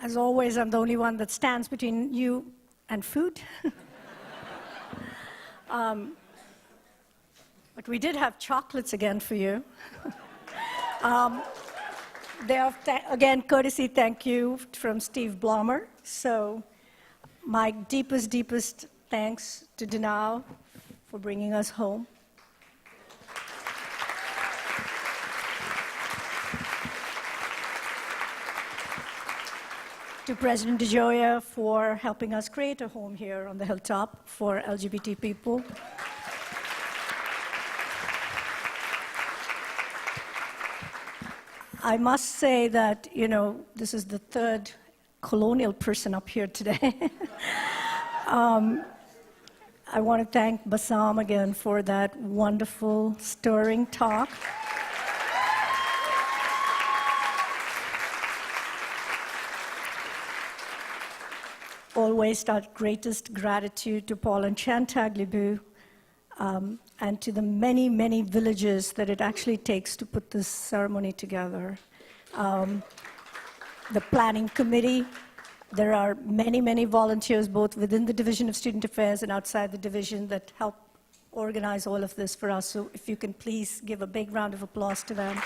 As always, I'm the only one that stands between you and food. But we did have chocolates again for you. They are, again, courtesy thank you from Steve Blommer. So my deepest, deepest thanks to Dinao for bringing us home. To President DeJoya for helping us create a home here on the hilltop for LGBT people. I must say that, this is the third colonial person up here today. I want to thank Bassam again for that wonderful, stirring talk. Always our greatest gratitude to Paul and Chantaglibu, and to the many, many villages that it actually takes to put this ceremony together. The planning committee, there are many, many volunteers, both within the Division of Student Affairs and outside the division, that help organize all of this for us. So if you can please give a big round of applause to them.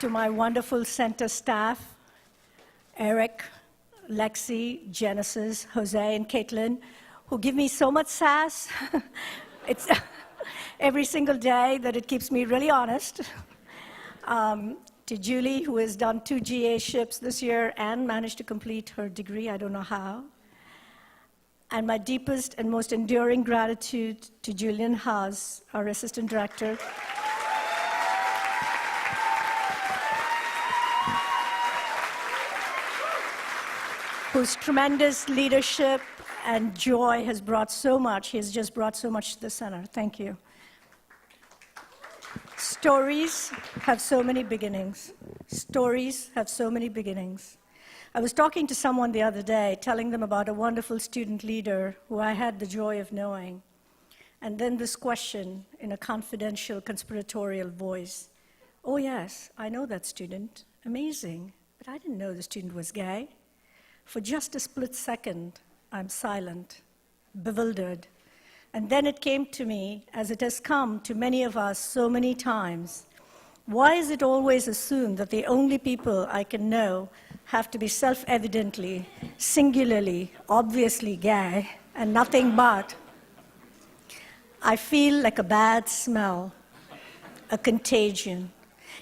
To my wonderful center staff, Eric, Lexi, Genesis, Jose, and Caitlin, who give me so much sass. It's every single day that it keeps me really honest. To Julie, who has done 2 GA ships this year and managed to complete her degree, I don't know how. And my deepest and most enduring gratitude to Julian Haas, our assistant director. Whose tremendous leadership and joy has brought so much. He has just brought so much to the center. Thank you. Stories have so many beginnings. Stories have so many beginnings. I was talking to someone the other day, telling them about a wonderful student leader who I had the joy of knowing. And then this question in a confidential, conspiratorial voice. Oh yes, I know that student. Amazing. But I didn't know the student was gay. For just a split second, I'm silent, bewildered. And then it came to me, as it has come to many of us so many times. Why is it always assumed that the only people I can know have to be self-evidently, singularly, obviously gay, and nothing but? I feel like a bad smell, a contagion.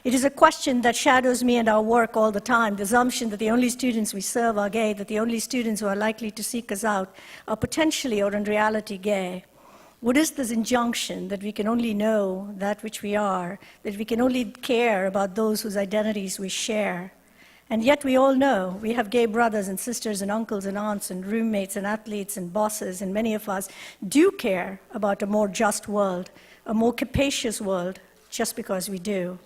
It is a question that shadows me and our work all the time, the assumption that the only students we serve are gay, that the only students who are likely to seek us out are potentially or in reality gay. What is this injunction that we can only know that which we are, that we can only care about those whose identities we share? And yet we all know we have gay brothers and sisters and uncles and aunts and roommates and athletes and bosses, and many of us do care about a more just world, a more capacious world, just because we do.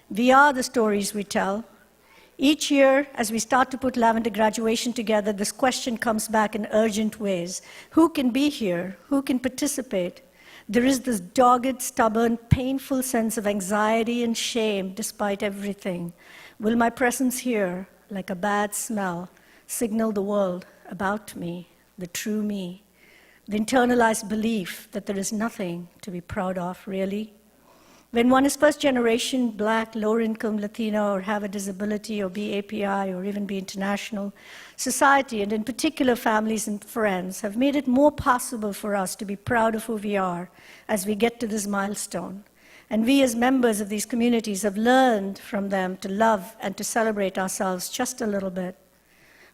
We are the stories we tell. Each year, as we start to put Lavender graduation together, this question comes back in urgent ways. Who can be here? Who can participate? There is this dogged, stubborn, painful sense of anxiety and shame despite everything. Will my presence here, like a bad smell, signal the world about me, the true me, the internalized belief that there is nothing to be proud of, really? When one is first generation, Black, lower income, Latino, or have a disability, or be API, or even be international, society, and in particular families and friends, have made it more possible for us to be proud of who we are as we get to this milestone. And we as members of these communities have learned from them to love and to celebrate ourselves just a little bit.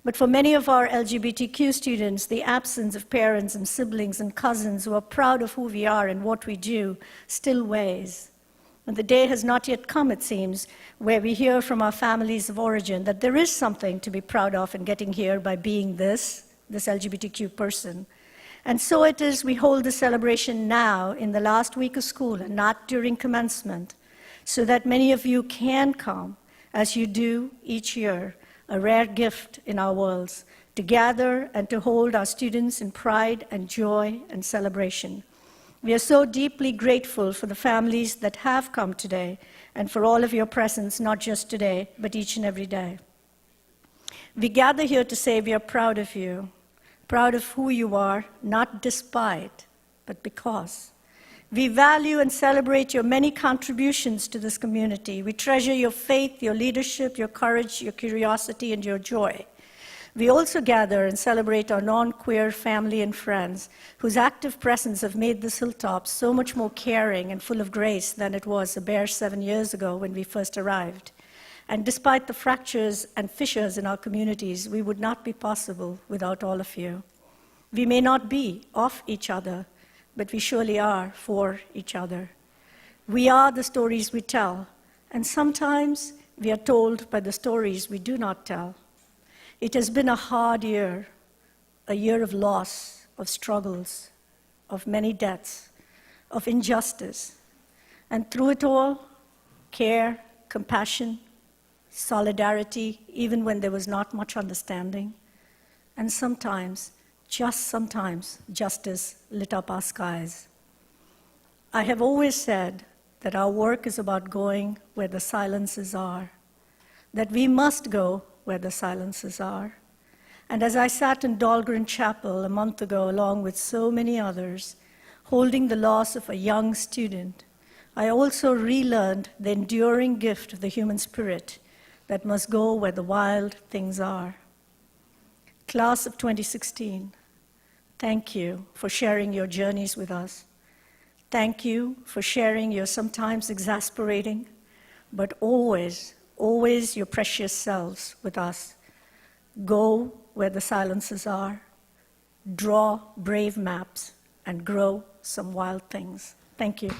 But for many of our LGBTQ students, the absence of parents and siblings and cousins who are proud of who we are and what we do still weighs. And the day has not yet come, it seems, where we hear from our families of origin that there is something to be proud of in getting here by being this LGBTQ person. And so it is we hold the celebration now in the last week of school and not during commencement, so that many of you can come, as you do each year, a rare gift in our worlds, to gather and to hold our students in pride and joy and celebration. We are so deeply grateful for the families that have come today and for all of your presence, not just today, but each and every day. We gather here to say we are proud of you, proud of who you are, not despite, but because. We value and celebrate your many contributions to this community. We treasure your faith, your leadership, your courage, your curiosity, and your joy. We also gather and celebrate our non-queer family and friends whose active presence have made this hilltop so much more caring and full of grace than it was a bare 7 years ago when we first arrived. And despite the fractures and fissures in our communities, we would not be possible without all of you. We may not be of each other, but we surely are for each other. We are the stories we tell, and sometimes we are told by the stories we do not tell. It has been a hard year, a year of loss, of struggles, of many deaths, of injustice. And through it all, care, compassion, solidarity, even when there was not much understanding. And sometimes, just sometimes, justice lit up our skies. I have always said that our work is about going where the silences are, that we must go where the silences are. And as I sat in Dahlgren Chapel a month ago, along with so many others, holding the loss of a young student, I also relearned the enduring gift of the human spirit that must go where the wild things are. Class of 2016, thank you for sharing your journeys with us. Thank you for sharing your sometimes exasperating, but always your precious selves with us. Go where the silences are, draw brave maps, and grow some wild things. Thank you.